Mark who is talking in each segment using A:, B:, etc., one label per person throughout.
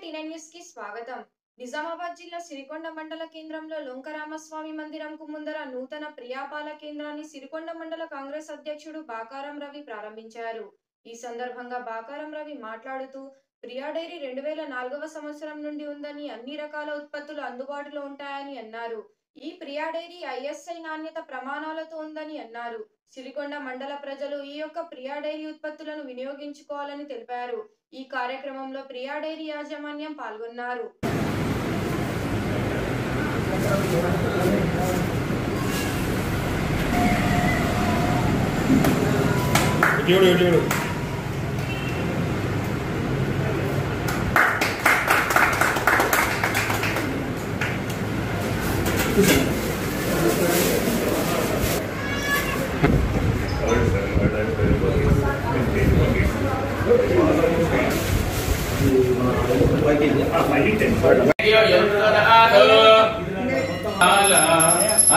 A: TN news కి స్వాగతం. నిజామాబాద్ జిల్లా సిరికొండ మండల కేంద్రంలో లోంకరామస్వామి మందిరంకు ముందర నూతన ప్రియాపాల కేంద్రాన్ని సిరికొండ మండల కాంగ్రెస్ అధ్యక్షుడు బాకారం రవి ప్రారంభించారు. ఈ సందర్భంగా బాకారం రవి మాట్లాడుతూ ప్రియా డైరీ 2004వ సంవత్సరం నుండి ఉందని, అన్ని రకాల ఉత్పత్తులు అందుబాటులో ఉంటాయని అన్నారు. ఈ ప్రియా డైరీ ఐఎస్ఐ నాణ్యత ప్రమాణాలతో ఉందని అన్నారు. సిరికొండ మండల ప్రజలు ఈ యొక్క ప్రియా డైరీ ఉత్పత్తులను వినియోగించుకోవాలని తెలిపారు. ఈ కార్యక్రమంలో ప్రియా డైరీ యాజమాన్యం పాల్గొన్నారు.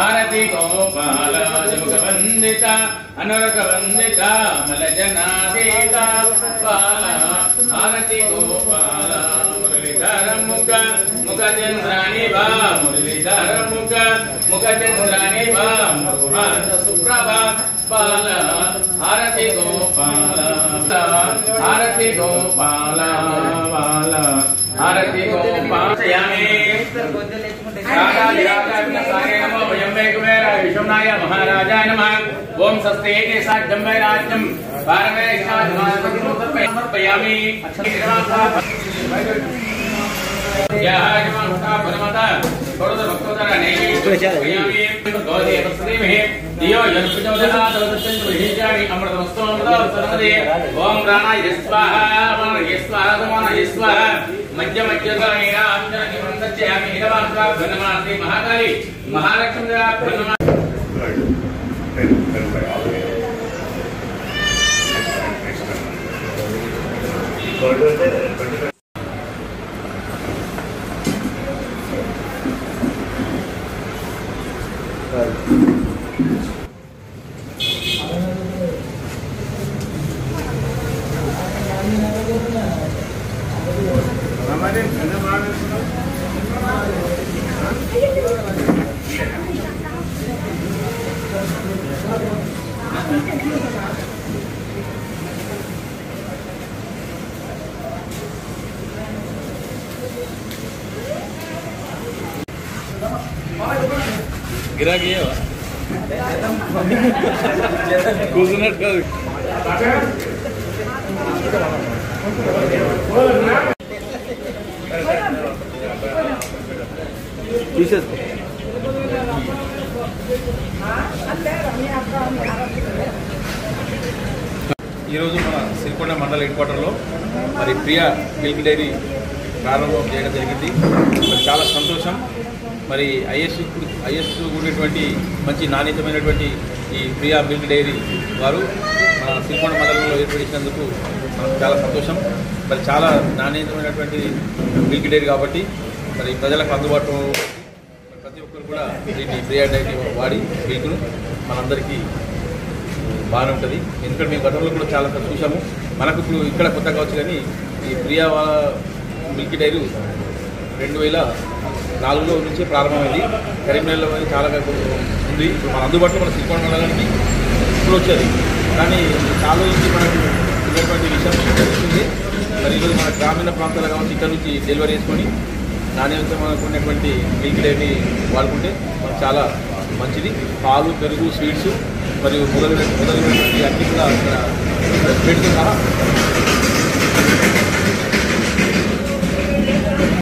B: आरती गोपाल जुग वंदिता अनुरग वंदिता मल जनादिता बाल आरती गोपाल मुरलीधर मुख मुख चंद्राणी भा मुरलीधर मुख मुख चंद्राणी भा मुहान सुप्रभा बाल आरती गोपाल आरती गोपाल बाल आरती गोपाल विश्वनाय महाराजाय नमः। ओम स्वस्ति साध्यं वै राज्यं पारमे समर्पयामि। ओम प्राणाय स्वाहा अमराय स्वाहा समानाय स्वाहा मध्य मध्य महाकाली महालक्ष्मी गिरा गया ఈరోజు మన సిరికొండ మండల హెడ్ క్వార్టర్లో మరి ప్రియా మిల్క్ డైరీ ప్రారంభం చేయడం జరిగింది. మరి చాలా సంతోషం. మరి ఐఎస్ కూడినటువంటి మంచి నాణ్యతమైనటువంటి ఈ ప్రియా మిల్క్ డైరీ వారు మన సిరికొండ మండలంలో ఏర్పడినందుకు మనకు చాలా సంతోషం. మరి చాలా నాణ్యతమైనటువంటి మిల్క్ డైరీ కాబట్టి మరి ప్రజలకు అందుబాటులో ప్రతి ఒక్కరు కూడా దీన్ని ప్రియా డైరీ వాడి మిల్క్ను మనందరికీ బాగానే ఉంటుంది. ఎందుకంటే మేము గతంలో కూడా చాలా చూసాము. మనకు ఇప్పుడు ఇక్కడ కొత్తగా కావచ్చు కానీ ఈ ప్రియా మిల్క్ డైరీ 2004లో నుంచి ప్రారంభమైంది. కరీంనగర్లో చాలా ఉంది. ఇప్పుడు మన అందుబాటులో మన సిరికొండ మండలానికి ఇప్పుడు వచ్చేది. కానీ చాలా నుంచి మనకు ఉన్నటువంటి విషయం తెలుస్తుంది. మరి ఈరోజు మన గ్రామీణ ప్రాంతాలు కావచ్చు ఇక్కడ నుంచి డెలివరీ చేసుకొని నాణ్యతమైనటువంటి మిల్క్ డైరీ వాడుకుంటే మనకు చాలా మంచిది. పాలు, పెరుగు, స్వీట్స్ మరియు మొదలైనటువంటి అన్ని కూడా ఇక్కడ స్వీట్తో సహా